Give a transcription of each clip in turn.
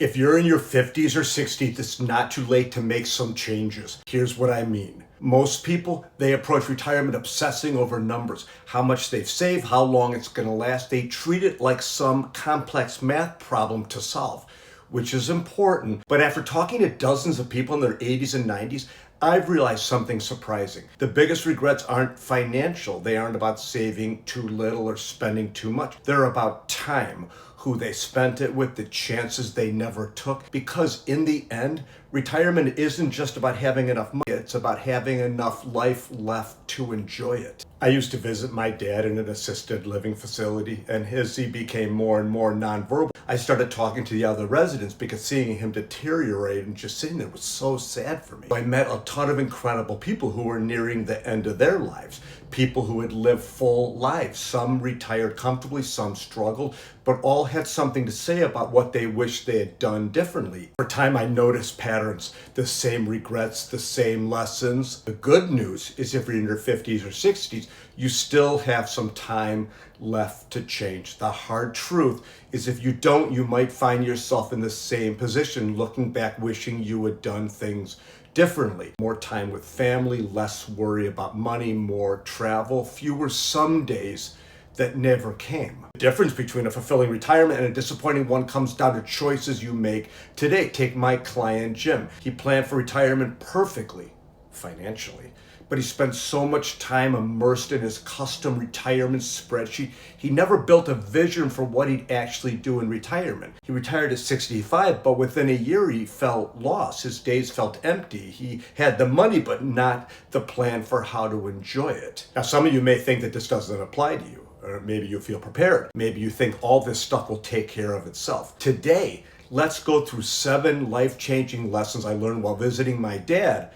If you're in your 50s or 60s, it's not too late to make some changes. Here's what I mean. Most people, they approach retirement obsessing over numbers, how much they've saved, how long it's going to last. They treat it like some complex math problem to solve, which is important. But after talking to dozens of people in their 80s and 90s, I've realized something surprising. The biggest regrets aren't financial. They aren't about saving too little or spending too much. They're about time, who they spent it with, the chances they never took. Because in the end, retirement isn't just about having enough money, it's about having enough life left to enjoy it. I used to visit my dad in an assisted living facility, and as he became more and more nonverbal, I started talking to the other residents because seeing him deteriorate and just sitting there was so sad for me. I met a ton of incredible people who were nearing the end of their lives, people who had lived full lives. Some retired comfortably, some struggled, but all had something to say about what they wished they had done differently. Over time, I noticed patterns, the same regrets, the same lessons. The good news is if you're in your 50s or 60s, you still have some time left to change. The hard truth is if you don't, you might find yourself in the same position, looking back, wishing you had done things differently. More time with family, less worry about money, more travel, fewer some days that never came. The difference between a fulfilling retirement and a disappointing one comes down to choices you make today. Take my client, Jim. He planned for retirement perfectly, financially, but he spent so much time immersed in his custom retirement spreadsheet, he never built a vision for what he'd actually do in retirement. He retired at 65, but within a year he felt lost. His days felt empty. He had the money, but not the plan for how to enjoy it. Now, some of you may think that this doesn't apply to you, or maybe you feel prepared. Maybe you think all this stuff will take care of itself. Today, let's go through 7 life-changing lessons I learned while visiting my dad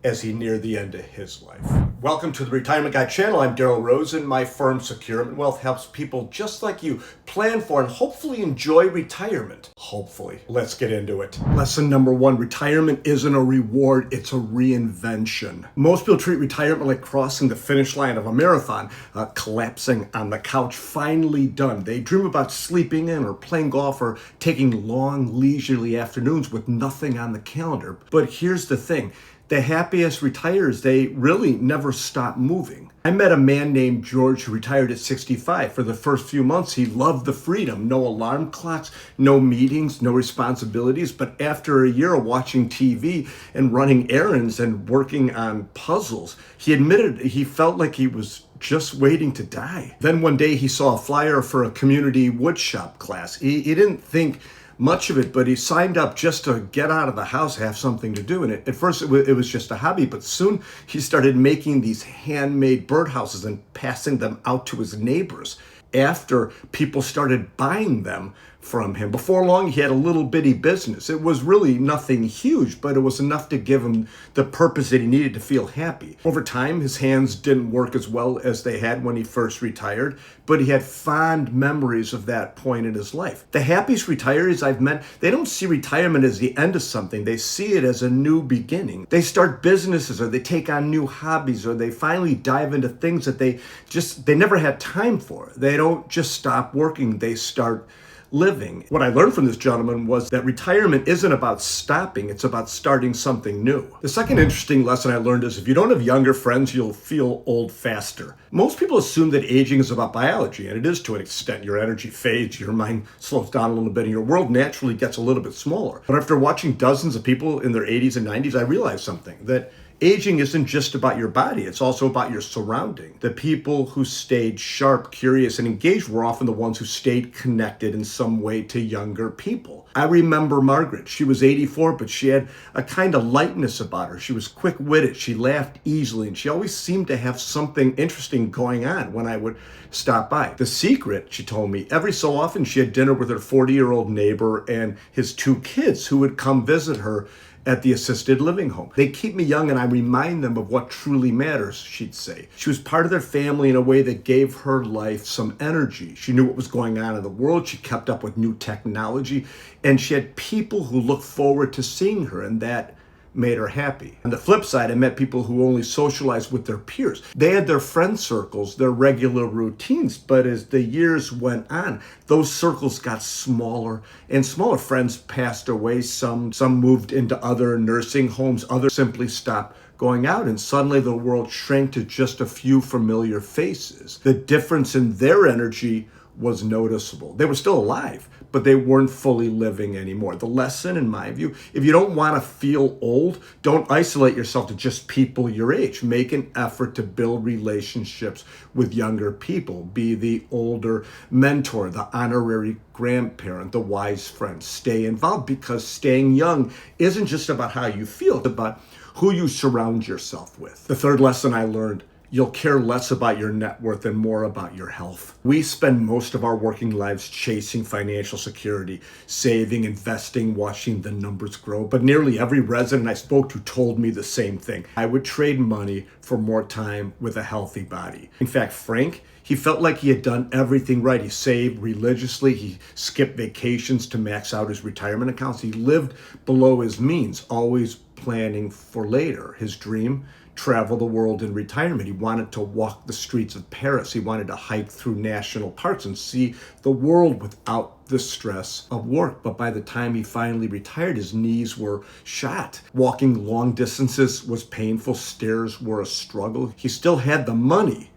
as he neared the end of his life. Welcome to the Retirement Guy channel. I'm Daryl Rosen. My firm, Securement Wealth, helps people just like you plan for and hopefully enjoy retirement. Hopefully. Let's get into it. Lesson number 1, retirement isn't a reward, it's a reinvention. Most people treat retirement like crossing the finish line of a marathon, collapsing on the couch, finally done. They dream about sleeping in or playing golf or taking long, leisurely afternoons with nothing on the calendar. But here's the thing. The happiest retires, they really never stop moving. I met a man named George who retired at 65. For the first few months, he loved the freedom. No alarm clocks, no meetings, no responsibilities. But after a year of watching TV and running errands and working on puzzles, he admitted he felt like he was just waiting to die. Then one day he saw a flyer for a community woodshop class. He didn't think much of it, but he signed up just to get out of the house, have something to do. And at first it was just a hobby, but soon he started making these handmade birdhouses and passing them out to his neighbors after people started buying them from him. Before long, he had a little bitty business. It was really nothing huge, but it was enough to give him the purpose that he needed to feel happy. Over time, his hands didn't work as well as they had when he first retired, but he had fond memories of that point in his life. The happiest retirees I've met, they don't see retirement as the end of something. They see it as a new beginning. They start businesses, or they take on new hobbies, or they finally dive into things that they never had time for. They don't just stop working, they start living. What I learned from this gentleman was that retirement isn't about stopping, it's about starting something new. The second interesting lesson I learned is if you don't have younger friends, you'll feel old faster. Most people assume that aging is about biology, and it is to an extent. Your energy fades, your mind slows down a little bit, and your world naturally gets a little bit smaller. But after watching dozens of people in their 80s and 90s, I realized something, that aging isn't just about your body, it's also about your surrounding. The people who stayed sharp, curious, and engaged were often the ones who stayed connected in some way to younger people. I remember Margaret. She was 84, but she had a kind of lightness about her. She was quick-witted, she laughed easily, and she always seemed to have something interesting going on when I would stop by. The secret, she told me, every so often she had dinner with her 40-year-old neighbor and his 2 kids who would come visit her at the assisted living home. They keep me young and I remind them of what truly matters, she'd say. She was part of their family in a way that gave her life some energy. She knew what was going on in the world. She kept up with new technology, and she had people who looked forward to seeing her, and that made her happy. On the flip side, I met people who only socialized with their peers. They had their friend circles, their regular routines, but as the years went on, those circles got smaller and smaller. Friends passed away. Some moved into other nursing homes. Others simply stopped going out, and suddenly the world shrank to just a few familiar faces. The difference in their energy was noticeable. They were still alive, but they weren't fully living anymore. The lesson, in my view, if you don't want to feel old, don't isolate yourself to just people your age. Make an effort to build relationships with younger people. Be the older mentor, the honorary grandparent, the wise friend. Stay involved, because staying young isn't just about how you feel, it's about who you surround yourself with. The third lesson I learned: you'll care less about your net worth and more about your health. We spend most of our working lives chasing financial security, saving, investing, watching the numbers grow. But nearly every resident I spoke to told me the same thing. I would trade money for more time with a healthy body. In fact, Frank, he felt like he had done everything right. He saved religiously. He skipped vacations to max out his retirement accounts. He lived below his means, always planning for later. His dream: travel the world in retirement. He wanted to walk the streets of Paris. He wanted to hike through national parks and see the world without the stress of work. But by the time he finally retired, his knees were shot. Walking long distances was painful. Stairs were a struggle. He still had the money,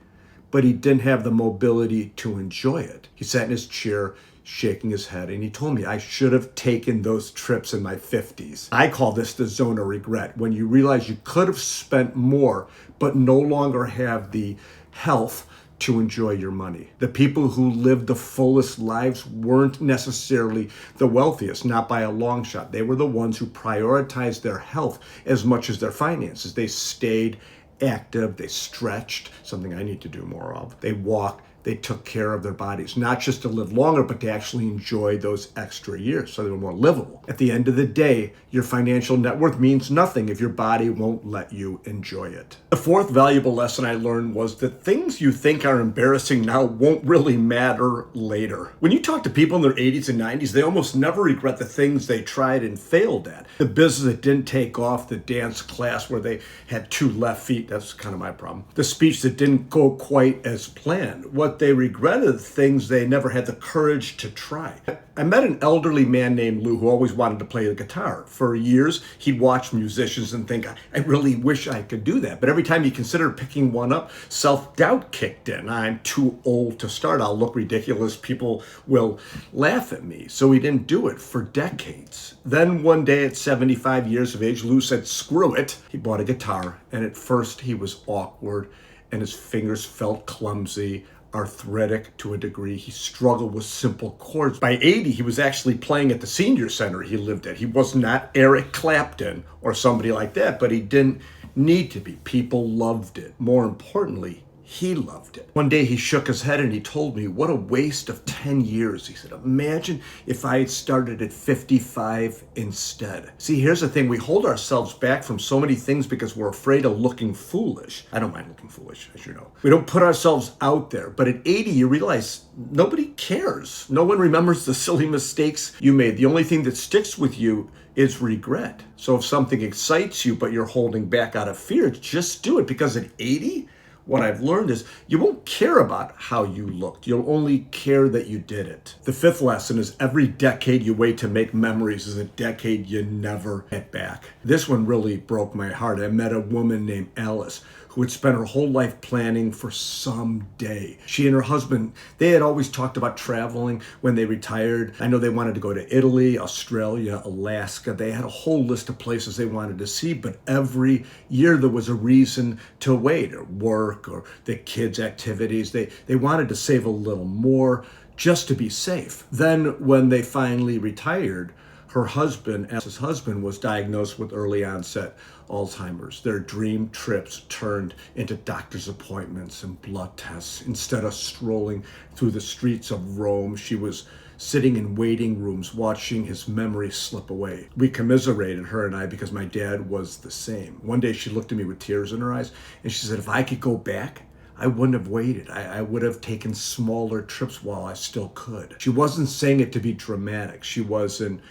but he didn't have the mobility to enjoy it. He sat in his chair, shaking his head, and he told me I should have taken those trips in my 50s. I call this the zone of regret, when you realize you could have spent more, but no longer have the health to enjoy your money. The people who lived the fullest lives weren't necessarily the wealthiest, not by a long shot. They were the ones who prioritized their health as much as their finances. They stayed active, they stretched, something I need to do more of. They walked, they took care of their bodies, not just to live longer, but to actually enjoy those extra years so they were more livable. At the end of the day, your financial net worth means nothing if your body won't let you enjoy it. The fourth valuable lesson I learned was that things you think are embarrassing now won't really matter later. When you talk to people in their 80s and 90s, they almost never regret the things they tried and failed at. The business that didn't take off, the dance class where they had two left feet, that's kind of my problem. The speech that didn't go quite as planned. What they regretted, things they never had the courage to try. I met an elderly man named Lou who always wanted to play the guitar. For years, he'd watch musicians and think, I really wish I could do that. But every time he considered picking one up, self-doubt kicked in. I'm too old to start. I'll look ridiculous. People will laugh at me. So he didn't do it for decades. Then one day at 75 years of age, Lou said, screw it. He bought a guitar, and at first he was awkward, and his fingers felt clumsy, arthritic to a degree. He struggled with simple chords. By 80, he was actually playing at the senior center he lived at. He was not Eric Clapton or somebody like that, but he didn't need to be. People loved it. More importantly, he loved it. One day he shook his head and he told me, what a waste of 10 years. He said, imagine if I had started at 55 instead. See, here's the thing. We hold ourselves back from so many things because we're afraid of looking foolish. I don't mind looking foolish, as you know. We don't put ourselves out there. But at 80, you realize nobody cares. No one remembers the silly mistakes you made. The only thing that sticks with you is regret. So if something excites you, but you're holding back out of fear, just do it. Because at 80, what I've learned is you won't care about how you looked. You'll only care that you did it. The fifth lesson is every decade you wait to make memories is a decade you never get back. This one really broke my heart. I met a woman named Alice who had spent her whole life planning for someday. She and her husband, they had always talked about traveling when they retired. I know they wanted to go to Italy, Australia, Alaska. They had a whole list of places they wanted to see, but every year there was a reason to wait, or work, or the kids' activities. They wanted to save a little more just to be safe. Then when they finally retired, her husband, Alice's husband, was diagnosed with early onset Alzheimer's. Their dream trips turned into doctor's appointments and blood tests. Instead of strolling through the streets of Rome, she was sitting in waiting rooms watching his memory slip away. We commiserated, her and I, because my dad was the same. One day she looked at me with tears in her eyes and she said, if I could go back, I wouldn't have waited. I would have taken smaller trips while I still could. She wasn't saying it to be dramatic. She wasn't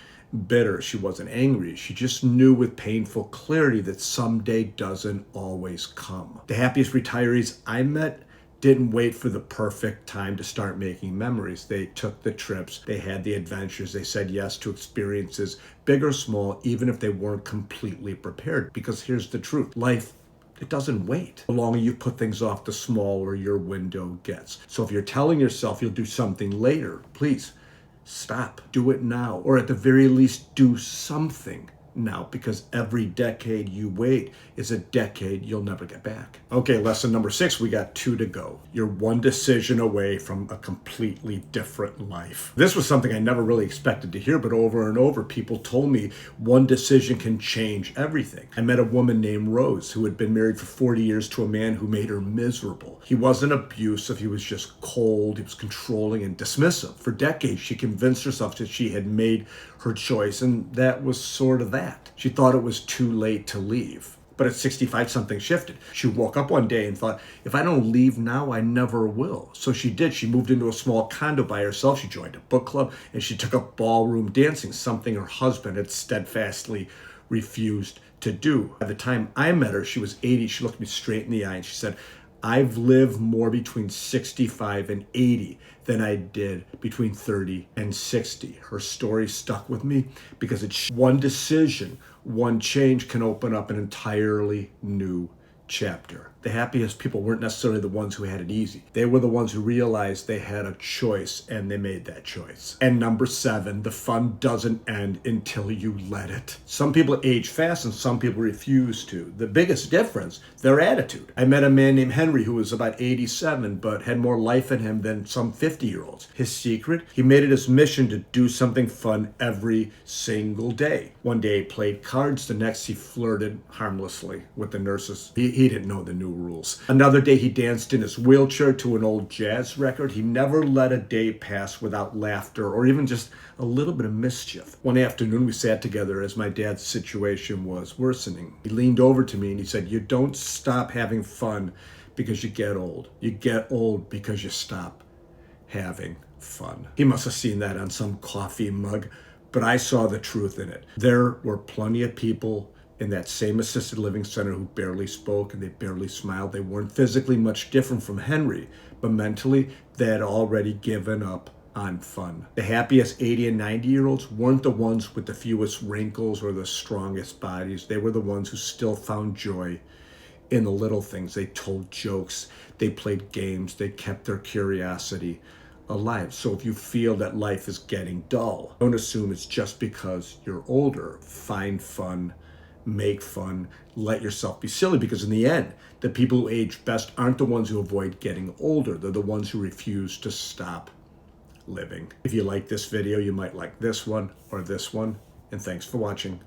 bitter. She wasn't angry. She just knew with painful clarity that someday doesn't always come. The happiest retirees I met didn't wait for the perfect time to start making memories. They took the trips, they had the adventures, they said yes to experiences, big or small, even if they weren't completely prepared. Because here's the truth, life, it doesn't wait. The longer you put things off, the smaller your window gets. So if you're telling yourself you'll do something later, please stop. Do it now. Or at the very least, do something now, because every decade you wait is a decade you'll never get back. Okay, lesson number 6, we got 2 to go. You're one decision away from a completely different life. This was something I never really expected to hear, but over and over people told me one decision can change everything. I met a woman named Rose who had been married for 40 years to a man who made her miserable. He wasn't abusive, he was just cold, he was controlling and dismissive. For decades, she convinced herself that she had made her choice, and that was sort of that. She thought it was too late to leave. But at 65, something shifted. She woke up one day and thought, if I don't leave now, I never will. So she did. She moved into a small condo by herself. She joined a book club, and she took up ballroom dancing, something her husband had steadfastly refused to do. By the time I met her, she was 80. She looked me straight in the eye and she said, I've lived more between 65 and 80 than I did between 30 and 60. Her story stuck with me because it's one decision, one change can open up an entirely new chapter. The happiest people weren't necessarily the ones who had it easy. They were the ones who realized they had a choice and they made that choice. And number 7, the fun doesn't end until you let it. Some people age fast and some people refuse to. The biggest difference, their attitude. I met a man named Henry who was about 87 but had more life in him than some 50-year-olds. His secret? He made it his mission to do something fun every single day. One day he played cards, the next he flirted harmlessly with the nurses. He didn't know the new rules. Another day he danced in his wheelchair to an old jazz record. He never let a day pass without laughter or even just a little bit of mischief. One afternoon we sat together as my dad's situation was worsening. He leaned over to me and he said, you don't stop having fun because you get old. You get old because you stop having fun. He must have seen that on some coffee mug, but I saw the truth in it. There were plenty of people in that same assisted living center who barely spoke and they barely smiled. They weren't physically much different from Henry, but mentally they had already given up on fun. The happiest 80 and 90-year-olds weren't the ones with the fewest wrinkles or the strongest bodies. They were the ones who still found joy in the little things. They told jokes, they played games, they kept their curiosity alive. So if you feel that life is getting dull, don't assume it's just because you're older. Find fun, make fun, let yourself be silly, because in the end, the people who age best aren't the ones who avoid getting older. They're the ones who refuse to stop living. If you like this video, you might like this one or this one, and thanks for watching.